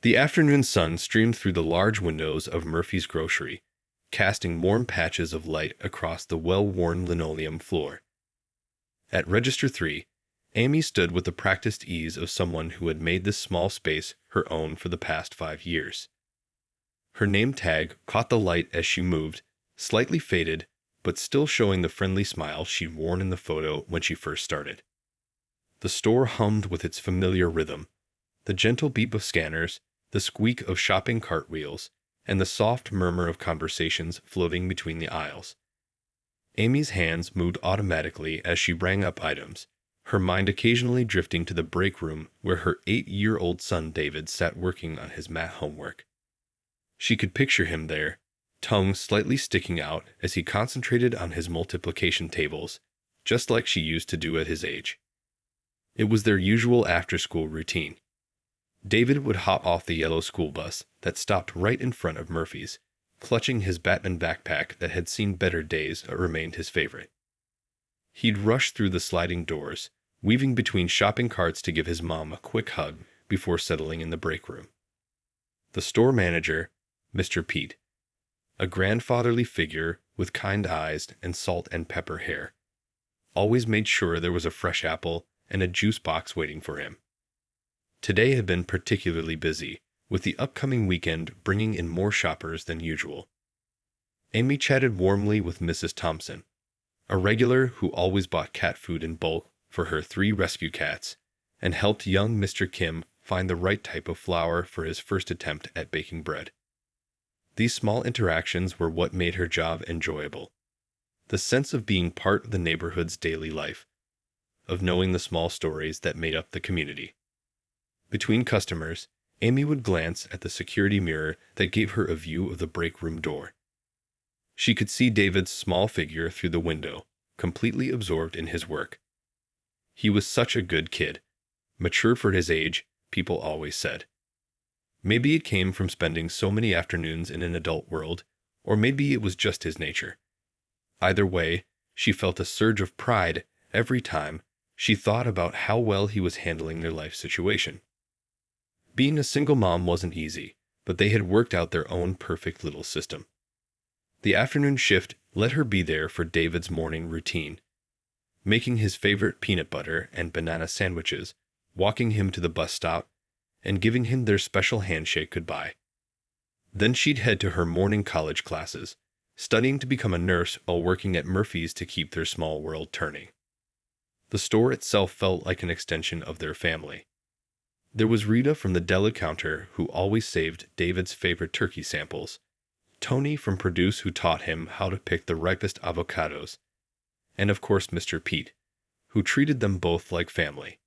The afternoon sun streamed through the large windows of Murphy's grocery, casting warm patches of light across the well-worn linoleum floor. At Register 3, Amy stood with the practiced ease of someone who had made this small space her own for the past 5 years. Her name tag caught the light as she moved, slightly faded, but still showing the friendly smile she'd worn in the photo when she first started. The store hummed with its familiar rhythm, the gentle beep of scanners, the squeak of shopping cart wheels, and the soft murmur of conversations floating between the aisles. Amy's hands moved automatically as she rang up items, her mind occasionally drifting to the break room where her 8-year-old son David sat working on his math homework. She could picture him there, tongue slightly sticking out as he concentrated on his multiplication tables, just like she used to do at his age. It was their usual after-school routine. David would hop off the yellow school bus that stopped right in front of Murphy's, clutching his Batman backpack that had seen better days but remained his favorite. He'd rush through the sliding doors, weaving between shopping carts to give his mom a quick hug before settling in the break room. The store manager, Mr. Pete, a grandfatherly figure with kind eyes and salt and pepper hair, always made sure there was a fresh apple and a juice box waiting for him. Today had been particularly busy, with the upcoming weekend bringing in more shoppers than usual. Amy chatted warmly with Mrs. Thompson, a regular who always bought cat food in bulk for her 3 rescue cats, and helped young Mr. Kim find the right type of flour for his first attempt at baking bread. These small interactions were what made her job enjoyable. The sense of being part of the neighborhood's daily life, of knowing the small stories that made up the community. Between customers, Amy would glance at the security mirror that gave her a view of the break room door. She could see David's small figure through the window, completely absorbed in his work. He was such a good kid, mature for his age, people always said. Maybe it came from spending so many afternoons in an adult world, or maybe it was just his nature. Either way, she felt a surge of pride every time she thought about how well he was handling their life situation. Being a single mom wasn't easy, but they had worked out their own perfect little system. The afternoon shift let her be there for David's morning routine, making his favorite peanut butter and banana sandwiches, walking him to the bus stop, and giving him their special handshake goodbye. Then she'd head to her morning college classes, studying to become a nurse while working at Murphy's to keep their small world turning. The store itself felt like an extension of their family. There was Rita from the deli counter who always saved David's favorite turkey samples, Tony from produce who taught him how to pick the ripest avocados, and of course Mr. Pete, who treated them both like family.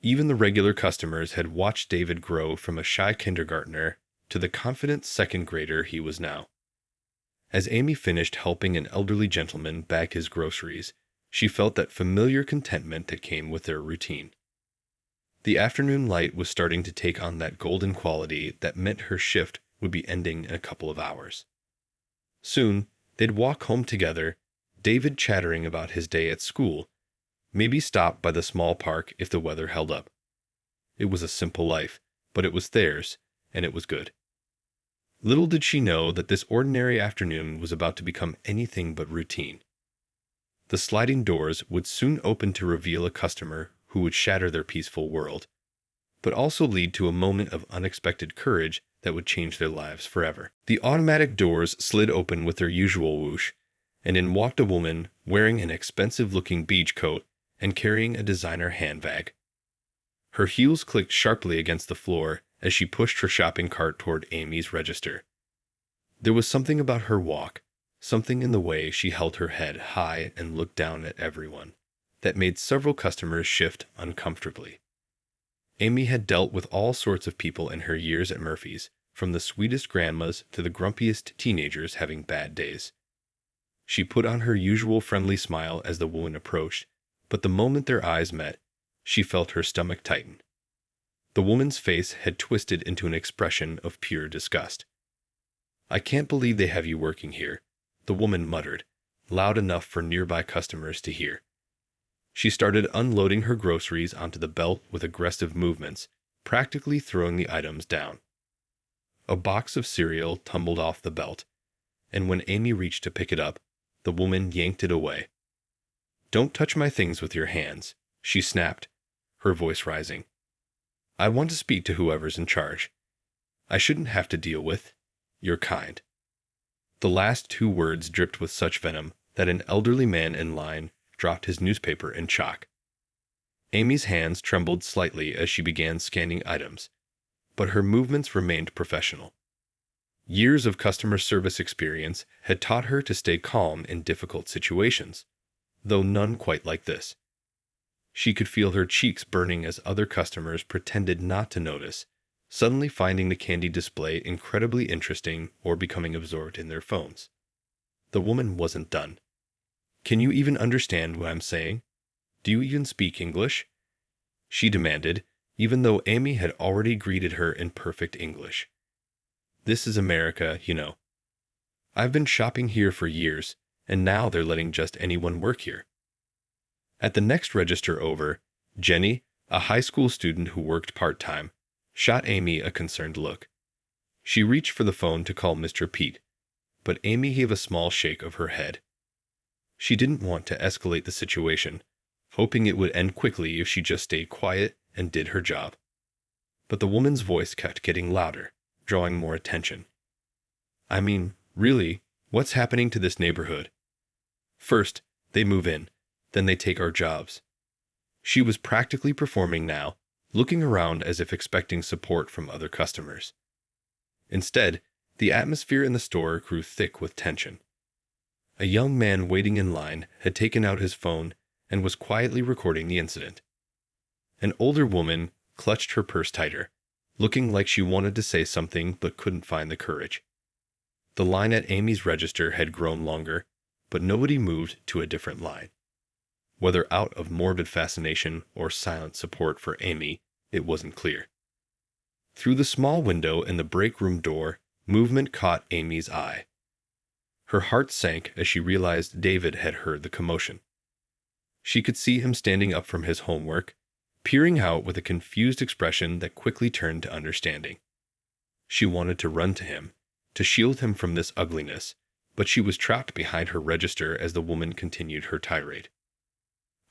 Even the regular customers had watched David grow from a shy kindergartner to the confident second grader he was now. As Amy finished helping an elderly gentleman bag his groceries, she felt that familiar contentment that came with their routine. The afternoon light was starting to take on that golden quality that meant her shift would be ending in a couple of hours. Soon, they'd walk home together, David chattering about his day at school, maybe stop by the small park if the weather held up. It was a simple life, but it was theirs, and it was good. Little did she know that this ordinary afternoon was about to become anything but routine. The sliding doors would soon open to reveal a customer who would shatter their peaceful world, but also lead to a moment of unexpected courage that would change their lives forever. The automatic doors slid open with their usual whoosh, and in walked a woman wearing an expensive-looking beach coat and carrying a designer handbag. Her heels clicked sharply against the floor as she pushed her shopping cart toward Amy's register. There was something about her walk, something in the way she held her head high and looked down at everyone, that made several customers shift uncomfortably. Amy had dealt with all sorts of people in her years at Murphy's, from the sweetest grandmas to the grumpiest teenagers having bad days. She put on her usual friendly smile as the woman approached, but the moment their eyes met, she felt her stomach tighten. The woman's face had twisted into an expression of pure disgust. "I can't believe they have you working here," the woman muttered, loud enough for nearby customers to hear. She started unloading her groceries onto the belt with aggressive movements, practically throwing the items down. A box of cereal tumbled off the belt, and when Amy reached to pick it up, the woman yanked it away. "Don't touch my things with your hands," she snapped, her voice rising. "I want to speak to whoever's in charge. I shouldn't have to deal with your kind." The last two words dripped with such venom that an elderly man in line dropped his newspaper in shock. Amy's hands trembled slightly as she began scanning items, but her movements remained professional. Years of customer service experience had taught her to stay calm in difficult situations, though none quite like this. She could feel her cheeks burning as other customers pretended not to notice, suddenly finding the candy display incredibly interesting or becoming absorbed in their phones. The woman wasn't done. "Can you even understand what I'm saying? Do you even speak English?" she demanded, even though Amy had already greeted her in perfect English. "This is America, you know. I've been shopping here for years, and now they're letting just anyone work here." At the next register over, Jenny, a high school student who worked part-time, shot Amy a concerned look. She reached for the phone to call Mr. Pete, but Amy gave a small shake of her head. She didn't want to escalate the situation, hoping it would end quickly if she just stayed quiet and did her job. But the woman's voice kept getting louder, drawing more attention. "I mean, really, what's happening to this neighborhood? First, they move in, then they take our jobs." She was practically performing now, looking around as if expecting support from other customers. Instead, the atmosphere in the store grew thick with tension. A young man waiting in line had taken out his phone and was quietly recording the incident. An older woman clutched her purse tighter, looking like she wanted to say something but couldn't find the courage. The line at Amy's register had grown longer, but nobody moved to a different line. Whether out of morbid fascination or silent support for Amy, it wasn't clear. Through the small window in the break room door, movement caught Amy's eye. Her heart sank as she realized David had heard the commotion. She could see him standing up from his homework, peering out with a confused expression that quickly turned to understanding. She wanted to run to him, to shield him from this ugliness, but she was trapped behind her register as the woman continued her tirade.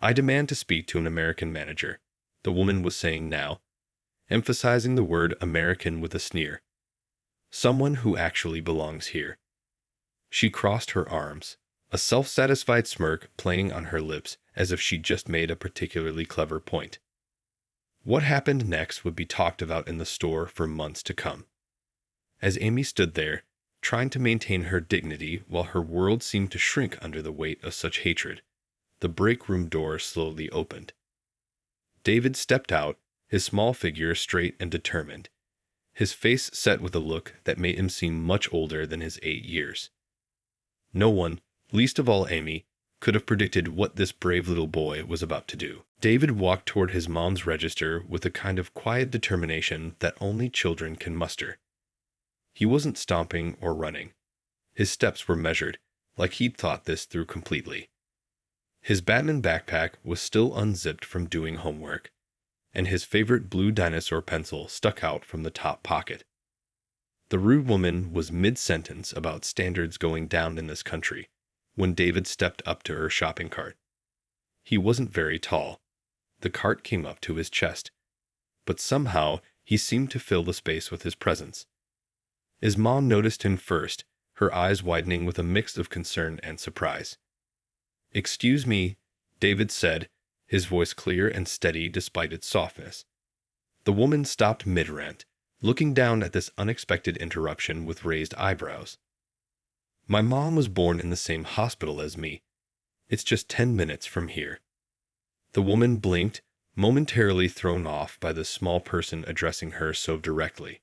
"I demand to speak to an American manager," the woman was saying now, emphasizing the word American with a sneer. "Someone who actually belongs here." She crossed her arms, a self-satisfied smirk playing on her lips as if she'd just made a particularly clever point. What happened next would be talked about in the store for months to come. As Amy stood there, trying to maintain her dignity while her world seemed to shrink under the weight of such hatred, the break room door slowly opened. David stepped out, his small figure straight and determined, his face set with a look that made him seem much older than his 8 years. No one, least of all Amy, could have predicted what this brave little boy was about to do. David walked toward his mom's register with a kind of quiet determination that only children can muster. He wasn't stomping or running. His steps were measured, like he'd thought this through completely. His Batman backpack was still unzipped from doing homework, and his favorite blue dinosaur pencil stuck out from the top pocket. The rude woman was mid-sentence about standards going down in this country when David stepped up to her shopping cart. He wasn't very tall. The cart came up to his chest, but somehow he seemed to fill the space with his presence. His mom noticed him first, her eyes widening with a mix of concern and surprise. "Excuse me," David said, his voice clear and steady despite its softness. The woman stopped mid-rant, looking down at this unexpected interruption with raised eyebrows. "My mom was born in the same hospital as me. It's just 10 minutes from here." The woman blinked, momentarily thrown off by the small person addressing her so directly.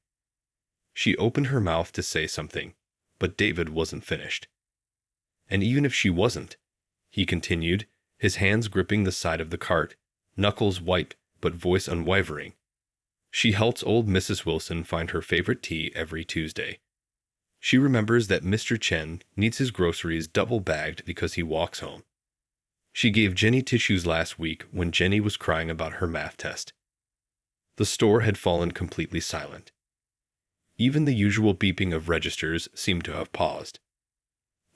She opened her mouth to say something, but David wasn't finished. "And even if she wasn't," he continued, his hands gripping the side of the cart, knuckles white but voice unwavering, "she helps old Mrs. Wilson find her favorite tea every Tuesday. She remembers that Mr. Chen needs his groceries double-bagged because he walks home. She gave Jenny tissues last week when Jenny was crying about her math test." The store had fallen completely silent. Even the usual beeping of registers seemed to have paused.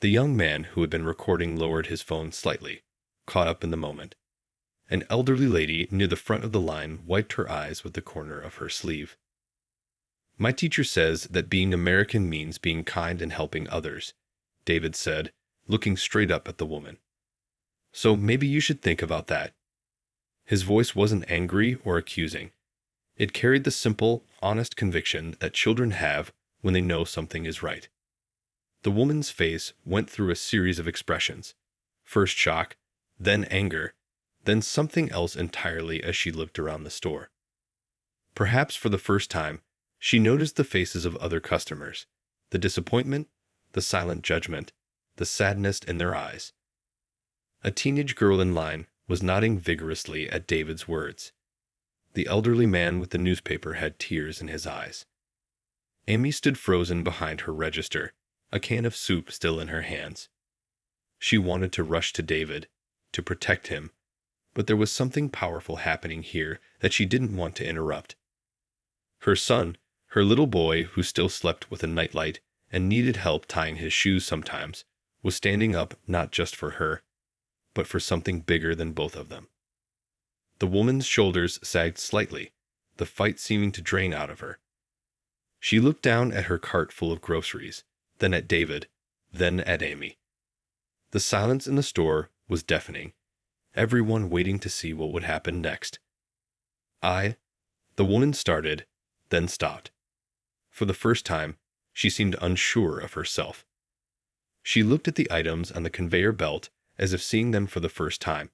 The young man who had been recording lowered his phone slightly, caught up in the moment. An elderly lady near the front of the line wiped her eyes with the corner of her sleeve. "My teacher says that being American means being kind and helping others," David said, looking straight up at the woman. "So maybe you should think about that." His voice wasn't angry or accusing. It carried the simple, honest conviction that children have when they know something is right. The woman's face went through a series of expressions. First shock, then anger, then something else entirely as she looked around the store. Perhaps for the first time, she noticed the faces of other customers, the disappointment, the silent judgment, the sadness in their eyes. A teenage girl in line was nodding vigorously at David's words. The elderly man with the newspaper had tears in his eyes. Amy stood frozen behind her register, a can of soup still in her hands. She wanted to rush to David, to protect him, but there was something powerful happening here that she didn't want to interrupt. Her son, her little boy who still slept with a nightlight and needed help tying his shoes sometimes, was standing up not just for her, but for something bigger than both of them. The woman's shoulders sagged slightly, the fight seeming to drain out of her. She looked down at her cart full of groceries, then at David, then at Amy. The silence in the store was deafening, everyone waiting to see what would happen next. The woman started, then stopped. For the first time, she seemed unsure of herself. She looked at the items on the conveyor belt as if seeing them for the first time.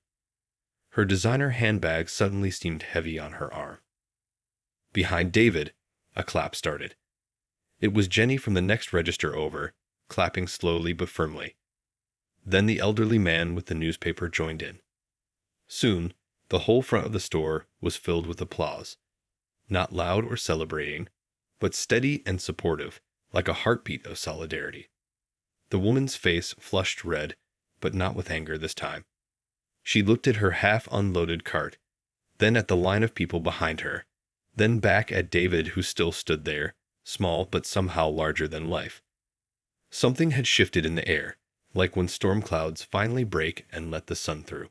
Her designer handbag suddenly seemed heavy on her arm. Behind David, a clap started. It was Jenny from the next register over, clapping slowly but firmly. Then the elderly man with the newspaper joined in. Soon, the whole front of the store was filled with applause. Not loud or celebrating, but steady and supportive, like a heartbeat of solidarity. The woman's face flushed red, but not with anger this time. She looked at her half-unloaded cart, then at the line of people behind her, then back at David who still stood there, small but somehow larger than life. Something had shifted in the air, like when storm clouds finally break and let the sun through.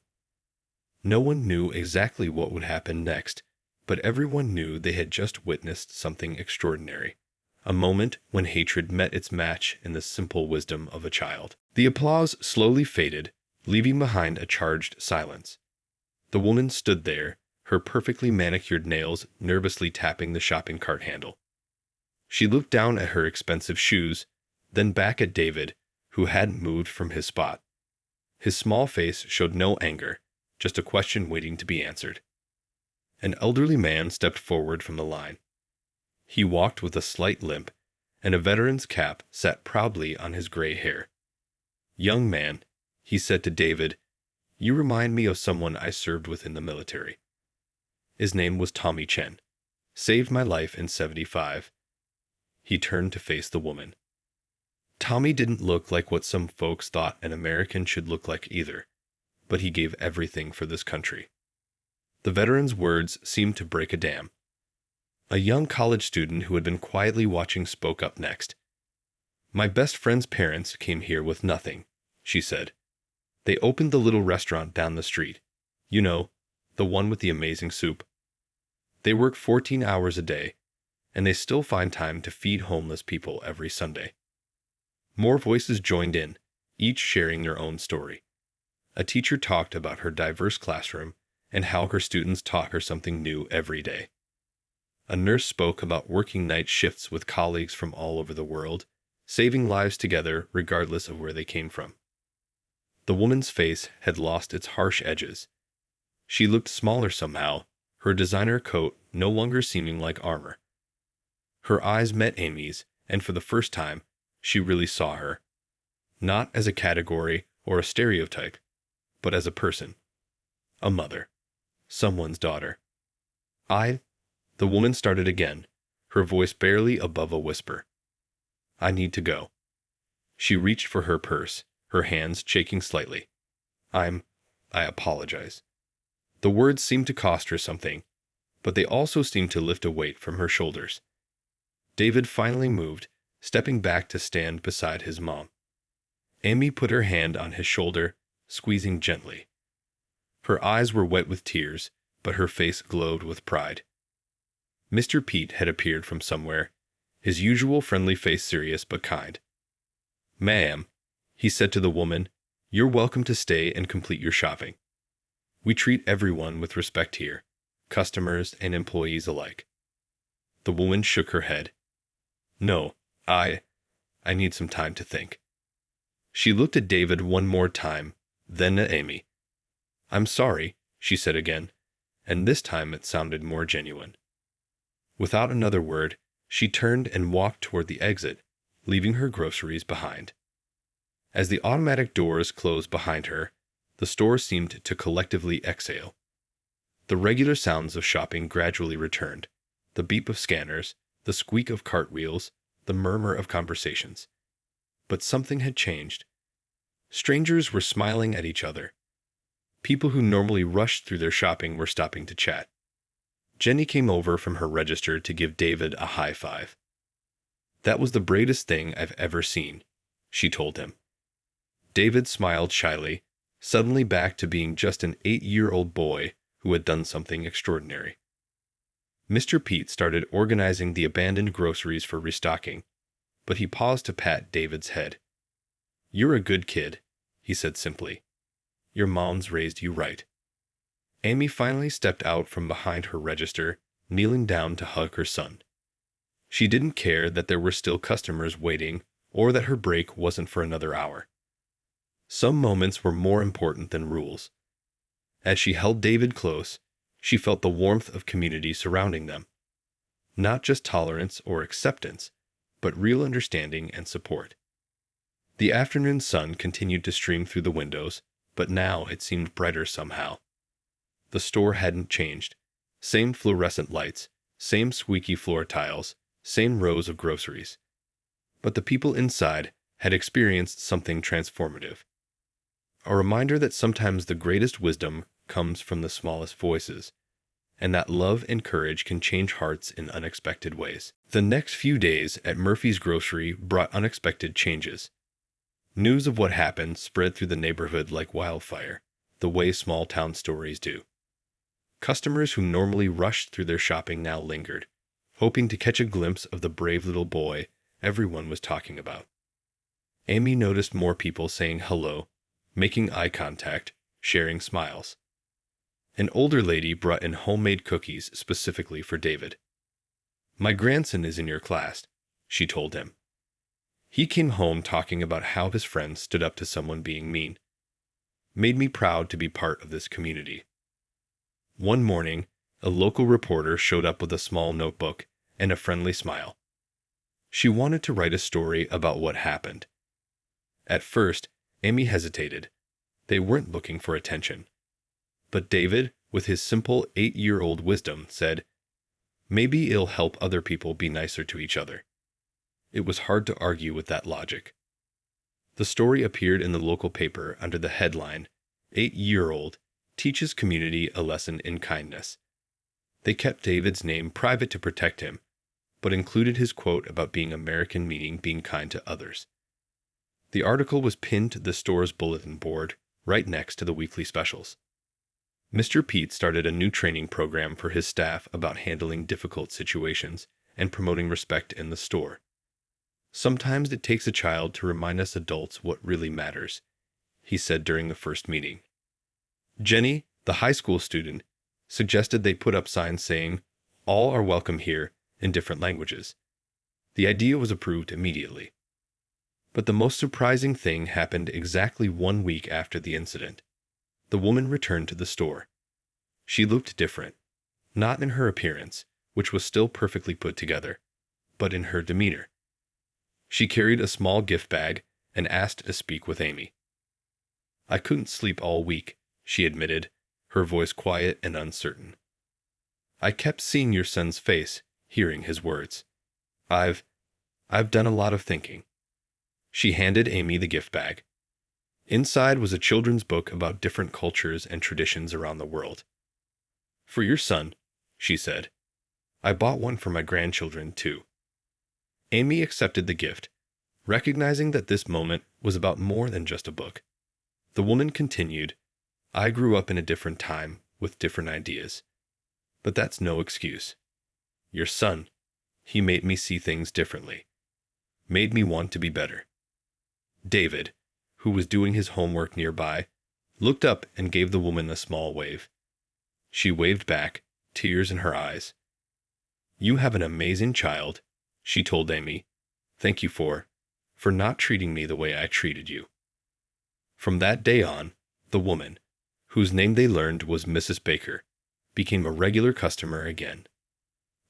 No one knew exactly what would happen next, but everyone knew they had just witnessed something extraordinary, a moment when hatred met its match in the simple wisdom of a child. The applause slowly faded, leaving behind a charged silence. The woman stood there, her perfectly manicured nails nervously tapping the shopping cart handle. She looked down at her expensive shoes, then back at David, who hadn't moved from his spot. His small face showed no anger, just a question waiting to be answered. An elderly man stepped forward from the line. He walked with a slight limp, and a veteran's cap sat proudly on his gray hair. "Young man," he said to David, "you remind me of someone I served with in the military. His name was Tommy Chen. Saved my life in '75. He turned to face the woman. Tommy didn't look like what some folks thought an American should look like either, but he gave everything for this country. The veteran's words seemed to break a dam. A young college student who had been quietly watching spoke up next. "My best friend's parents came here with nothing," she said. "They opened the little restaurant down the street. You know, the one with the amazing soup. They work 14 hours a day, and they still find time to feed homeless people every Sunday." More voices joined in, each sharing their own story. A teacher talked about her diverse classroom and how her students taught her something new every day. A nurse spoke about working night shifts with colleagues from all over the world, saving lives together regardless of where they came from. The woman's face had lost its harsh edges. She looked smaller somehow, her designer coat no longer seeming like armor. Her eyes met Amy's, and for the first time, she really saw her. Not as a category or a stereotype, but as a person. A mother. Someone's daughter. The woman started again, her voice barely above a whisper. "I need to go." She reached for her purse, her hands shaking slightly. I apologize." The words seemed to cost her something, but they also seemed to lift a weight from her shoulders. David finally moved, stepping back to stand beside his mom. Amy put her hand on his shoulder, squeezing gently. Her eyes were wet with tears, but her face glowed with pride. Mr. Pete had appeared from somewhere, his usual friendly face serious but kind. "Ma'am," he said to the woman, "you're welcome to stay and complete your shopping. We treat everyone with respect here, customers and employees alike." The woman shook her head. "No, I need some time to think." She looked at David one more time, then at Amy. "I'm sorry," she said again, and this time it sounded more genuine. Without another word, she turned and walked toward the exit, leaving her groceries behind. As the automatic doors closed behind her, the store seemed to collectively exhale. The regular sounds of shopping gradually returned, the beep of scanners, the squeak of cart wheels, the murmur of conversations. But something had changed. Strangers were smiling at each other. People who normally rushed through their shopping were stopping to chat. Jenny came over from her register to give David a high five. "That was the bravest thing I've ever seen," she told him. David smiled shyly, suddenly back to being just an 8-year-old boy who had done something extraordinary. Mr. Pete started organizing the abandoned groceries for restocking, but he paused to pat David's head. "You're a good kid," he said simply. "Your mom's raised you right." Amy finally stepped out from behind her register, kneeling down to hug her son. She didn't care that there were still customers waiting or that her break wasn't for another hour. Some moments were more important than rules. As she held David close, she felt the warmth of community surrounding them. Not just tolerance or acceptance, but real understanding and support. The afternoon sun continued to stream through the windows, but now it seemed brighter somehow. The store hadn't changed. Same fluorescent lights, same squeaky floor tiles, same rows of groceries. But the people inside had experienced something transformative. A reminder that sometimes the greatest wisdom comes from the smallest voices, and that love and courage can change hearts in unexpected ways. The next few days at Murphy's Grocery brought unexpected changes. News of what happened spread through the neighborhood like wildfire, the way small-town stories do. Customers who normally rushed through their shopping now lingered, hoping to catch a glimpse of the brave little boy everyone was talking about. Amy noticed more people saying hello, making eye contact, sharing smiles. An older lady brought in homemade cookies specifically for David. "My grandson is in your class," she told him. He came home talking about how his friend stood up to someone being mean. "Made me proud to be part of this community." One morning, a local reporter showed up with a small notebook and a friendly smile. She wanted to write a story about what happened. At first, Amy hesitated. They weren't looking for attention. But David, with his simple 8-year-old wisdom, said, "Maybe it'll help other people be nicer to each other." It was hard to argue with that logic. The story appeared in the local paper under the headline, "8-year-old teaches community a lesson in kindness." They kept David's name private to protect him, but included his quote about being American meaning being kind to others. The article was pinned to the store's bulletin board, right next to the weekly specials. Mr. Pete started a new training program for his staff about handling difficult situations and promoting respect in the store. "Sometimes it takes a child to remind us adults what really matters," he said during the first meeting. Jenny, the high school student, suggested they put up signs saying, "All are welcome here," in different languages. The idea was approved immediately. But the most surprising thing happened exactly 1 week after the incident. The woman returned to the store. She looked different, not in her appearance, which was still perfectly put together, but in her demeanor. She carried a small gift bag and asked to speak with Amy. "I couldn't sleep all week," she admitted, her voice quiet and uncertain. "I kept seeing your son's face, hearing his words. I've done a lot of thinking." She handed Amy the gift bag. Inside was a children's book about different cultures and traditions around the world. "For your son," she said. I bought one for my grandchildren, too. Amy accepted the gift, recognizing that this moment was about more than just a book. The woman continued, I grew up in a different time with different ideas. But that's no excuse. Your son, he made me see things differently. Made me want to be better. David, who was doing his homework nearby, looked up and gave the woman a small wave. She waved back, tears in her eyes. You have an amazing child, she told Amy. Thank you for not treating me the way I treated you. From that day on, the woman, whose name they learned was Mrs. Baker, became a regular customer again.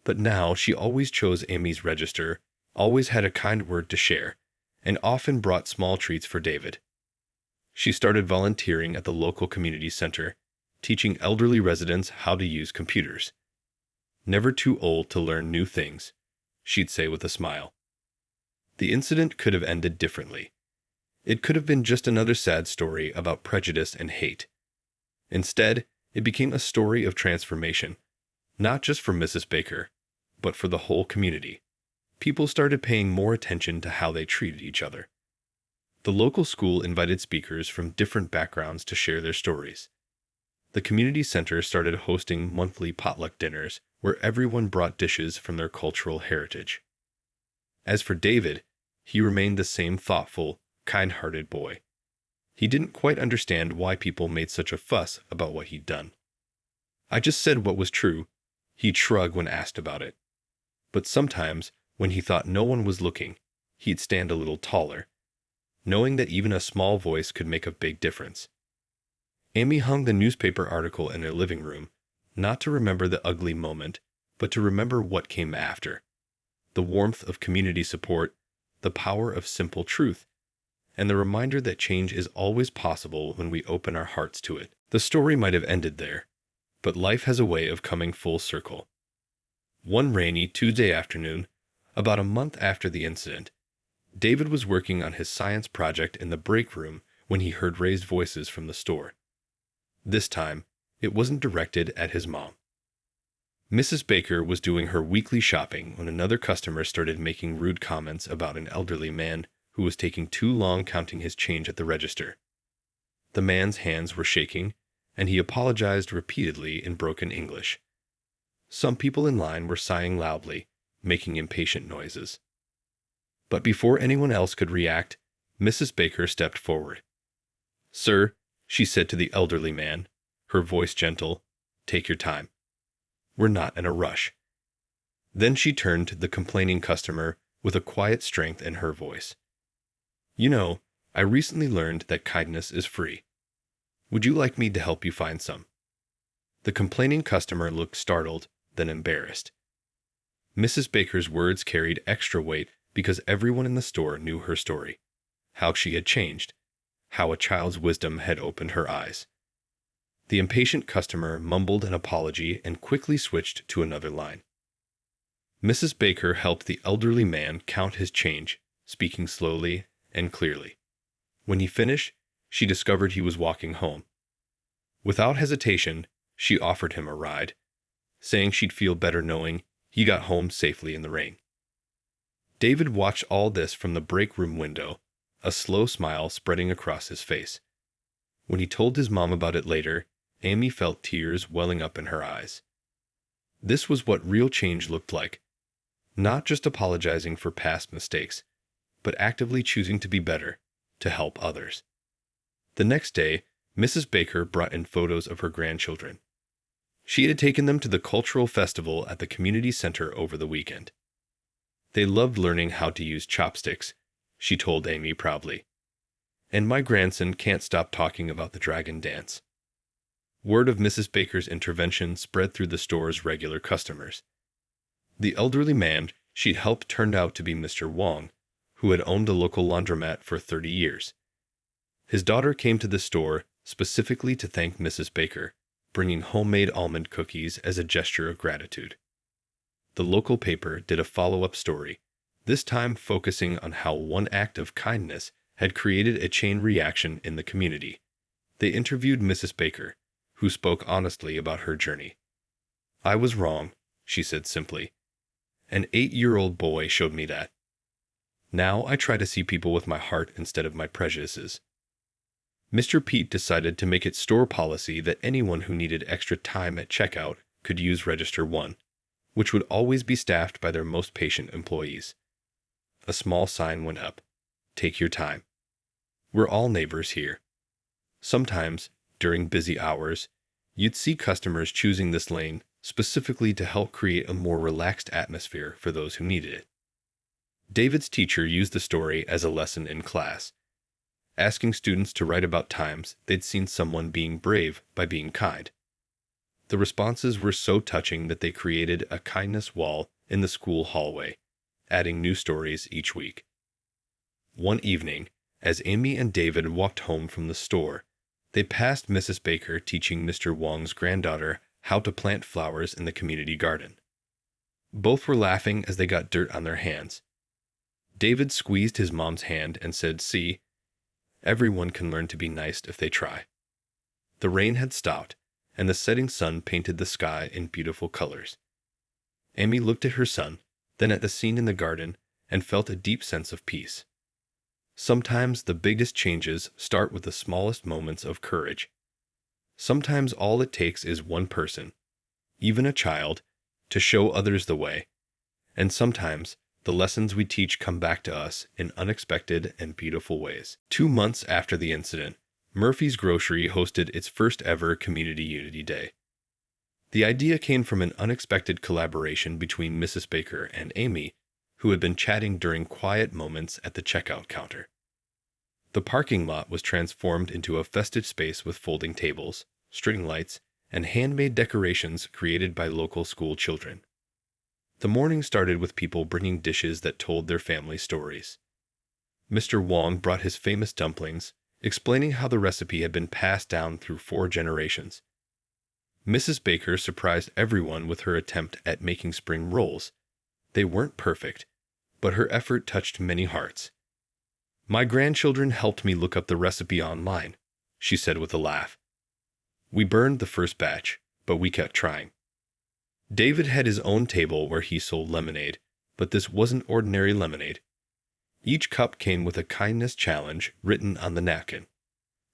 But now she always chose Amy's register, always had a kind word to share, and often brought small treats for David. She started volunteering at the local community center, teaching elderly residents how to use computers. Never too old to learn new things, she'd say with a smile. The incident could have ended differently. It could have been just another sad story about prejudice and hate. Instead, it became a story of transformation, not just for Mrs. Baker, but for the whole community. People started paying more attention to how they treated each other. The local school invited speakers from different backgrounds to share their stories. The community center started hosting monthly potluck dinners where everyone brought dishes from their cultural heritage. As for David, he remained the same thoughtful, kind-hearted boy. He didn't quite understand why people made such a fuss about what he'd done. I just said what was true, he'd shrug when asked about it. But sometimes, when he thought no one was looking, he'd stand a little taller, knowing that even a small voice could make a big difference. Amy hung the newspaper article in her living room, not to remember the ugly moment, but to remember what came after. The warmth of community support, the power of simple truth, and the reminder that change is always possible when we open our hearts to it. The story might have ended there, but life has a way of coming full circle. One rainy Tuesday afternoon, about a month after the incident, David was working on his science project in the break room when he heard raised voices from the store. This time, it wasn't directed at his mom. Mrs. Baker was doing her weekly shopping when another customer started making rude comments about an elderly man who was taking too long counting his change at the register. The man's hands were shaking, and he apologized repeatedly in broken English. Some people in line were sighing loudly, making impatient noises. But before anyone else could react, Mrs. Baker stepped forward. "Sir," she said to the elderly man, her voice gentle, "take your time. We're not in a rush." Then she turned to the complaining customer with a quiet strength in her voice. "You know, I recently learned that kindness is free. Would you like me to help you find some?" The complaining customer looked startled, then embarrassed. Mrs. Baker's words carried extra weight because everyone in the store knew her story, how she had changed, how a child's wisdom had opened her eyes. The impatient customer mumbled an apology and quickly switched to another line. Mrs. Baker helped the elderly man count his change, speaking slowly and clearly. When he finished, she discovered he was walking home. Without hesitation, she offered him a ride, saying she'd feel better knowing he got home safely in the rain. David watched all this from the break room window, a slow smile spreading across his face. When he told his mom about it later, Amy felt tears welling up in her eyes. This was what real change looked like. Not just apologizing for past mistakes, but actively choosing to be better, to help others. The next day, Mrs. Baker brought in photos of her grandchildren. She had taken them to the cultural festival at the community center over the weekend. They loved learning how to use chopsticks, she told Amy proudly. And my grandson can't stop talking about the dragon dance. Word of Mrs. Baker's intervention spread through the store's regular customers. The elderly man she'd helped turned out to be Mr. Wong, who had owned a local laundromat for 30 years. His daughter came to the store specifically to thank Mrs. Baker, bringing homemade almond cookies as a gesture of gratitude. The local paper did a follow-up story, this time focusing on how one act of kindness had created a chain reaction in the community. They interviewed Mrs. Baker, who spoke honestly about her journey. "I was wrong," she said simply. "An 8-year-old boy showed me that. Now I try to see people with my heart instead of my prejudices." Mr. Pete decided to make it store policy that anyone who needed extra time at checkout could use Register 1, which would always be staffed by their most patient employees. A small sign went up. "Take your time. We're all neighbors here." Sometimes, during busy hours, you'd see customers choosing this lane specifically to help create a more relaxed atmosphere for those who needed it. David's teacher used the story as a lesson in class, asking students to write about times they'd seen someone being brave by being kind. The responses were so touching that they created a kindness wall in the school hallway, adding new stories each week. One evening, as Amy and David walked home from the store, they passed Mrs. Baker teaching Mr. Wong's granddaughter how to plant flowers in the community garden. Both were laughing as they got dirt on their hands. David squeezed his mom's hand and said, "See, everyone can learn to be nice if they try." The rain had stopped, and the setting sun painted the sky in beautiful colors. Amy looked at her son, then at the scene in the garden, and felt a deep sense of peace. Sometimes the biggest changes start with the smallest moments of courage. Sometimes all it takes is one person, even a child, to show others the way. And sometimes the lessons we teach come back to us in unexpected and beautiful ways. 2 months after the incident, Murphy's Grocery hosted its first ever Community Unity Day. The idea came from an unexpected collaboration between Mrs. Baker and Amy, who had been chatting during quiet moments at the checkout counter. The parking lot was transformed into a festive space with folding tables, string lights, and handmade decorations created by local school children. The morning started with people bringing dishes that told their family stories. Mr. Wong brought his famous dumplings, explaining how the recipe had been passed down through 4 generations. Mrs. Baker surprised everyone with her attempt at making spring rolls. They weren't perfect, but her effort touched many hearts. "My grandchildren helped me look up the recipe online," she said with a laugh. "We burned the first batch, but we kept trying." David had his own table where he sold lemonade, but this wasn't ordinary lemonade. Each cup came with a kindness challenge written on the napkin.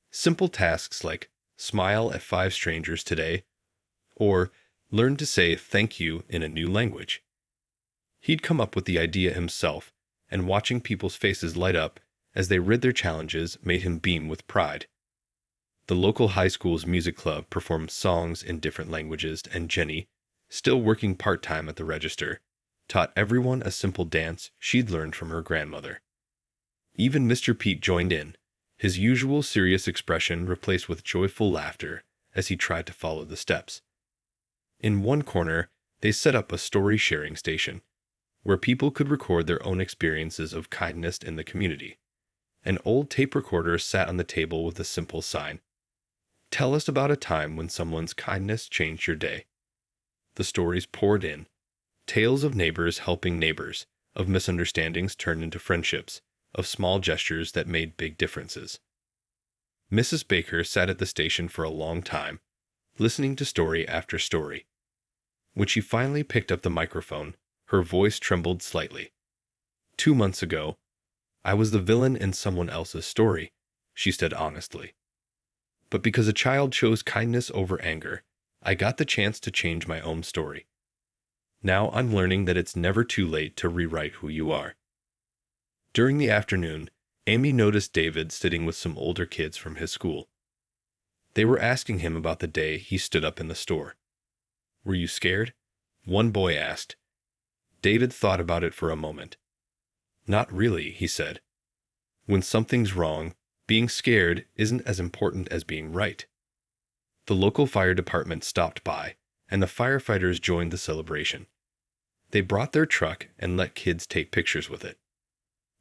Simple tasks like smile at 5 strangers today, or learn to say thank you in a new language. He'd come up with the idea himself, and watching people's faces light up as they read their challenges made him beam with pride. The local high school's music club performed songs in different languages, and Jenny, still working part-time at the register, taught everyone a simple dance she'd learned from her grandmother. Even Mr. Pete joined in, his usual serious expression replaced with joyful laughter as he tried to follow the steps. In one corner, they set up a story-sharing station, where people could record their own experiences of kindness in the community. An old tape recorder sat on the table with a simple sign, "Tell us about a time when someone's kindness changed your day." The stories poured in, tales of neighbors helping neighbors, of misunderstandings turned into friendships, of small gestures that made big differences. Mrs. Baker sat at the station for a long time, listening to story after story. When she finally picked up the microphone, her voice trembled slightly. 2 months ago, I was the villain in someone else's story," she said honestly. "But because a child chose kindness over anger, I got the chance to change my own story. Now I'm learning that it's never too late to rewrite who you are." During the afternoon, Amy noticed David sitting with some older kids from his school. They were asking him about the day he stood up in the store. "Were you scared?" one boy asked. David thought about it for a moment. "Not really," he said. "When something's wrong, being scared isn't as important as being right." The local fire department stopped by, and the firefighters joined the celebration. They brought their truck and let kids take pictures with it.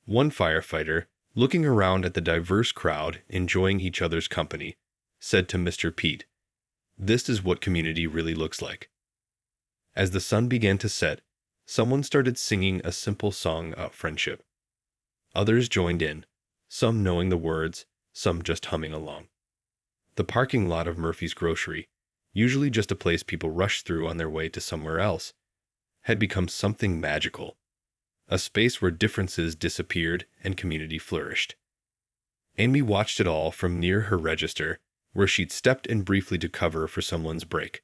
One firefighter, looking around at the diverse crowd enjoying each other's company, said to Mr. Pete, "This is what community really looks like." As the sun began to set, someone started singing a simple song about friendship. Others joined in, some knowing the words, some just humming along. The parking lot of Murphy's Grocery, usually just a place people rush through on their way to somewhere else, had become something magical, a space where differences disappeared and community flourished. Amy watched it all from near her register, where she'd stepped in briefly to cover for someone's break.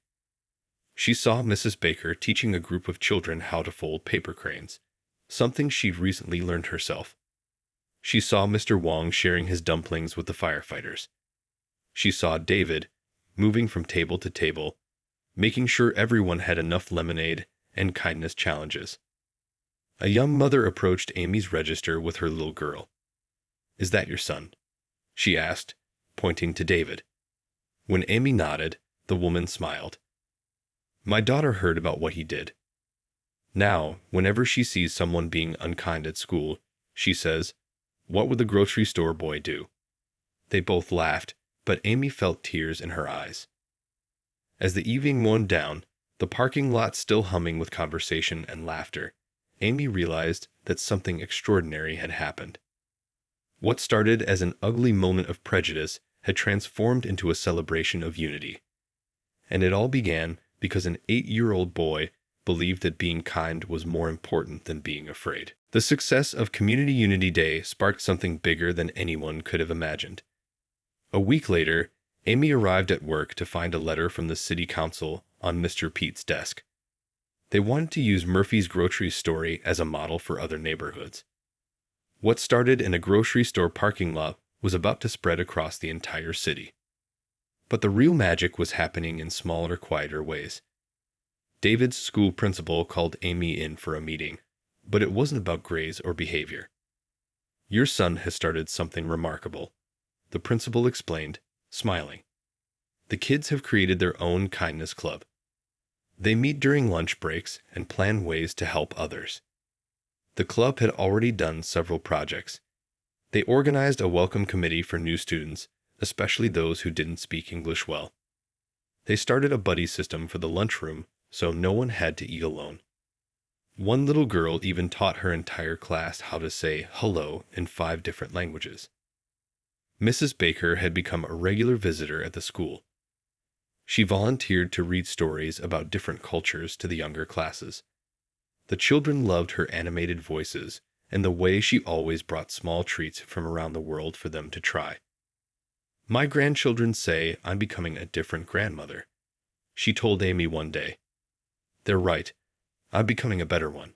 She saw Mrs. Baker teaching a group of children how to fold paper cranes, something she'd recently learned herself. She saw Mr. Wong sharing his dumplings with the firefighters. She saw David, moving from table to table, making sure everyone had enough lemonade and kindness challenges. A young mother approached Amy's register with her little girl. "Is that your son?" she asked, pointing to David. When Amy nodded, the woman smiled. "My daughter heard about what he did. Now, whenever she sees someone being unkind at school, she says, 'What would the grocery store boy do?'" They both laughed, but Amy felt tears in her eyes. As the evening wound down, the parking lot still humming with conversation and laughter, Amy realized that something extraordinary had happened. What started as an ugly moment of prejudice had transformed into a celebration of unity. And it all began because an 8-year-old boy believed that being kind was more important than being afraid. The success of Community Unity Day sparked something bigger than anyone could have imagined. A week later, Amy arrived at work to find a letter from the city council on Mr. Pete's desk. They wanted to use Murphy's grocery story as a model for other neighborhoods. What started in a grocery store parking lot was about to spread across the entire city. But the real magic was happening in smaller, quieter ways. David's school principal called Amy in for a meeting, but it wasn't about grades or behavior. "Your son has started something remarkable," the principal explained, smiling. "The kids have created their own kindness club. They meet during lunch breaks and plan ways to help others." The club had already done several projects. They organized a welcome committee for new students, especially those who didn't speak English well. They started a buddy system for the lunchroom, so no one had to eat alone. One little girl even taught her entire class how to say hello in 5 different languages. Mrs. Baker had become a regular visitor at the school. She volunteered to read stories about different cultures to the younger classes. The children loved her animated voices and the way she always brought small treats from around the world for them to try. "My grandchildren say I'm becoming a different grandmother," she told Amy one day. "They're right. I'm becoming a better one."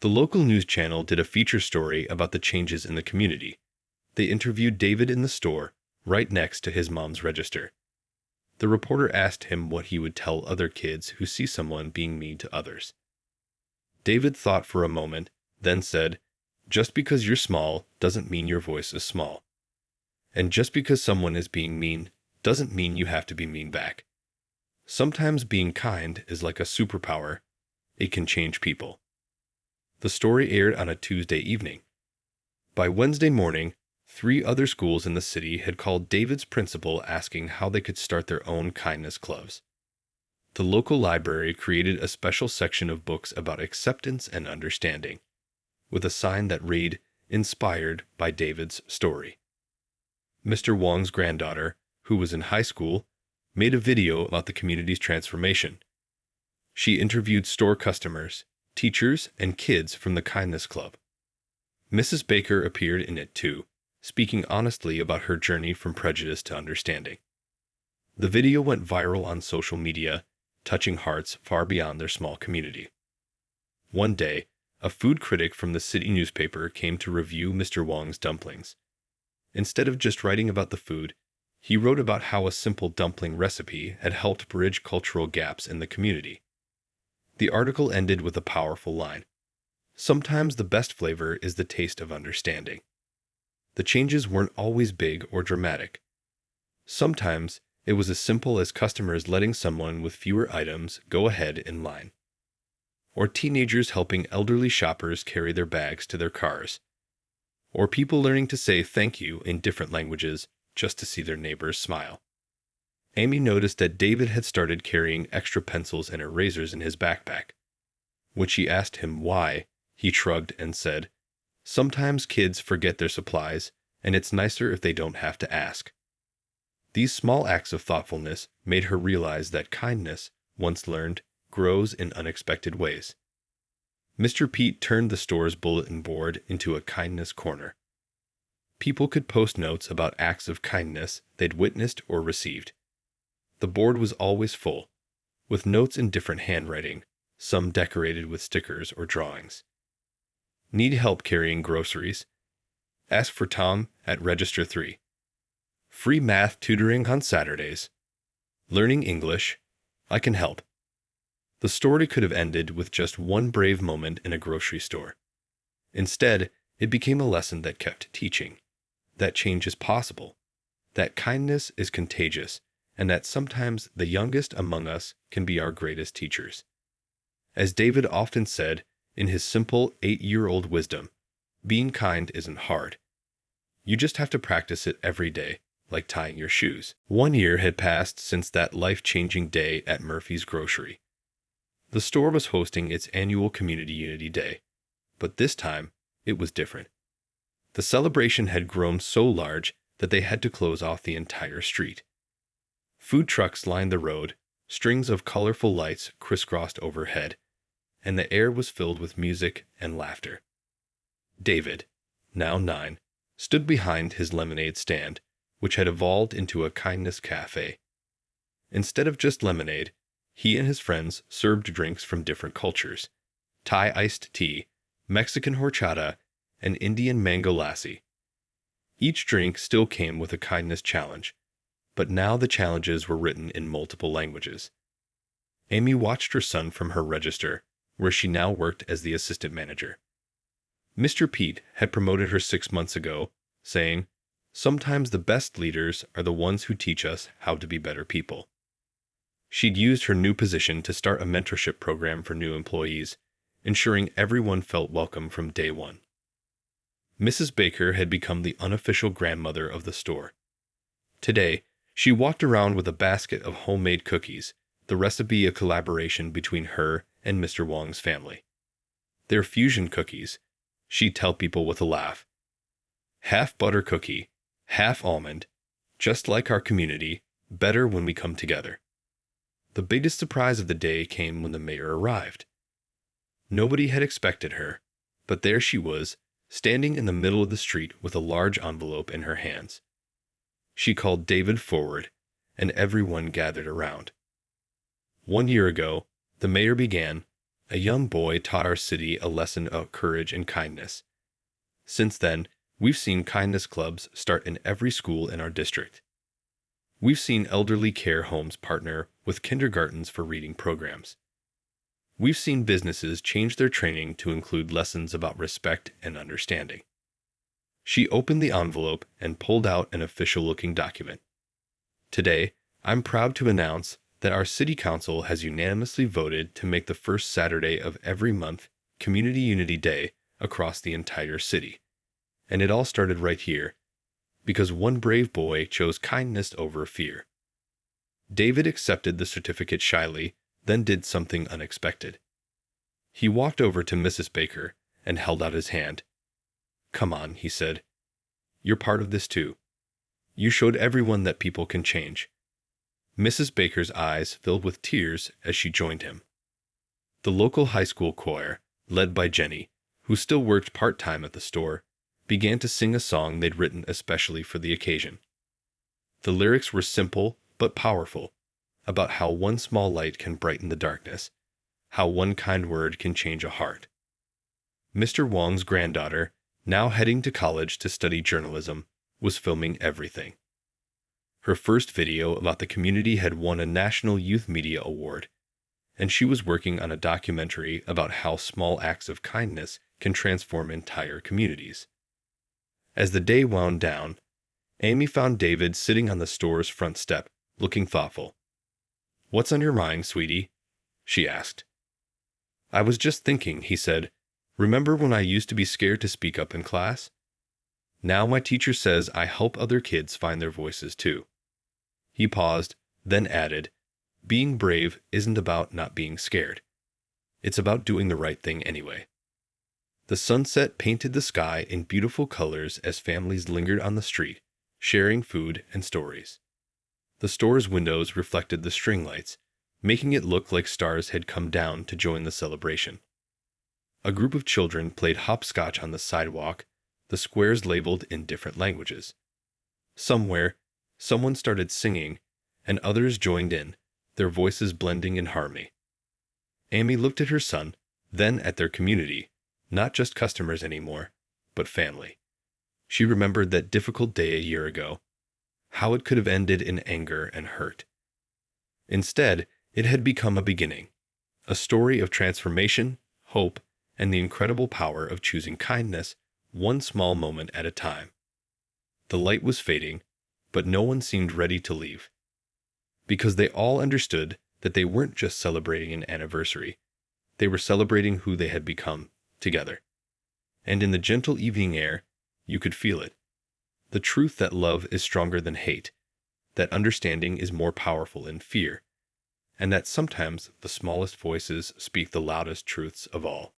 The local news channel did a feature story about the changes in the community. They interviewed David in the store, right next to his mom's register. The reporter asked him what he would tell other kids who see someone being mean to others. David thought for a moment, then said, "Just because you're small doesn't mean your voice is small. And just because someone is being mean doesn't mean you have to be mean back. Sometimes being kind is like a superpower. It can change people." The story aired on a Tuesday evening. By Wednesday morning, 3 other schools in the city had called David's principal asking how they could start their own kindness clubs. The local library created a special section of books about acceptance and understanding, with a sign that read, "Inspired by David's story." Mr. Wong's granddaughter, who was in high school, made a video about the community's transformation. She interviewed store customers, teachers, and kids from the Kindness Club. Mrs. Baker appeared in it too, speaking honestly about her journey from prejudice to understanding. The video went viral on social media, touching hearts far beyond their small community. One day, a food critic from the city newspaper came to review Mr. Wong's dumplings. Instead of just writing about the food, he wrote about how a simple dumpling recipe had helped bridge cultural gaps in the community. The article ended with a powerful line: "Sometimes the best flavor is the taste of understanding." The changes weren't always big or dramatic. Sometimes it was as simple as customers letting someone with fewer items go ahead in line, or teenagers helping elderly shoppers carry their bags to their cars, or people learning to say thank you in different languages just to see their neighbors smile. Amy noticed that David had started carrying extra pencils and erasers in his backpack. When she asked him why, he shrugged and said, "Sometimes kids forget their supplies, and it's nicer if they don't have to ask." These small acts of thoughtfulness made her realize that kindness, once learned, grows in unexpected ways. Mr. Pete turned the store's bulletin board into a kindness corner. People could post notes about acts of kindness they'd witnessed or received. The board was always full, with notes in different handwriting, some decorated with stickers or drawings. Need help carrying groceries? Ask for Tom at Register 3. Free math tutoring on Saturdays. Learning English? I can help. The story could have ended with just one brave moment in a grocery store. Instead, it became a lesson that kept teaching, that change is possible, that kindness is contagious, and that sometimes the youngest among us can be our greatest teachers. As David often said in his simple 8-year-old wisdom, being kind isn't hard. You just have to practice it every day, like tying your shoes. 1 year had passed since that life-changing day at Murphy's Grocery. The store was hosting its annual Community Unity Day, but this time it was different. The celebration had grown so large that they had to close off the entire street. Food trucks lined the road, strings of colorful lights crisscrossed overhead, and the air was filled with music and laughter. David, now 9, stood behind his lemonade stand, which had evolved into a kindness cafe. Instead of just lemonade, he and his friends served drinks from different cultures: Thai iced tea, Mexican horchata, and Indian mango lassi. Each drink still came with a kindness challenge, but now the challenges were written in multiple languages. Amy watched her son from her register, where she now worked as the assistant manager. Mr. Pete had promoted her 6 months ago, saying, "Sometimes the best leaders are the ones who teach us how to be better people." She'd used her new position to start a mentorship program for new employees, ensuring everyone felt welcome from day one. Mrs. Baker had become the unofficial grandmother of the store. Today, she walked around with a basket of homemade cookies, the recipe a collaboration between her and Mr. Wong's family. They're fusion cookies, she'd tell people with a laugh. Half butter cookie, half almond, just like our community, better when we come together. The biggest surprise of the day came when the mayor arrived. Nobody had expected her, but there she was, standing in the middle of the street with a large envelope in her hands. She called David forward, and everyone gathered around. 1 year ago, the mayor began, a young boy taught our city a lesson of courage and kindness. Since then, we've seen kindness clubs start in every school in our district. We've seen elderly care homes partner with kindergartens for reading programs. We've seen businesses change their training to include lessons about respect and understanding. She opened the envelope and pulled out an official-looking document. Today, I'm proud to announce that our City Council has unanimously voted to make the first Saturday of every month Community Unity Day across the entire city. And it all started right here, because one brave boy chose kindness over fear. David accepted the certificate shyly, then did something unexpected. He walked over to Mrs. Baker and held out his hand. "Come on," he said. "You're part of this too. You showed everyone that people can change." Mrs. Baker's eyes filled with tears as she joined him. The local high school choir, led by Jenny, who still worked part-time at the store, began to sing a song they'd written especially for the occasion. The lyrics were simple but powerful, about how one small light can brighten the darkness, how one kind word can change a heart. Mr. Wong's granddaughter, now heading to college to study journalism, was filming everything. Her first video about the community had won a National Youth Media Award, and she was working on a documentary about how small acts of kindness can transform entire communities. As the day wound down, Amy found David sitting on the store's front step, looking thoughtful. "What's on your mind, sweetie?" she asked. "I was just thinking," he said. "Remember when I used to be scared to speak up in class? Now my teacher says I help other kids find their voices too." He paused, then added, "Being brave isn't about not being scared. It's about doing the right thing anyway." The sunset painted the sky in beautiful colors as families lingered on the street, sharing food and stories. The store's windows reflected the string lights, making it look like stars had come down to join the celebration. A group of children played hopscotch on the sidewalk, the squares labeled in different languages. Somewhere, someone started singing, and others joined in, their voices blending in harmony. Amy looked at her son, then at their community, not just customers anymore, but family. She remembered that difficult day a year ago, how it could have ended in anger and hurt. Instead, it had become a beginning, a story of transformation, hope, and the incredible power of choosing kindness one small moment at a time. The light was fading, but no one seemed ready to leave. Because they all understood that they weren't just celebrating an anniversary, they were celebrating who they had become, together. And in the gentle evening air, you could feel it. The truth that love is stronger than hate, that understanding is more powerful than fear, and that sometimes the smallest voices speak the loudest truths of all.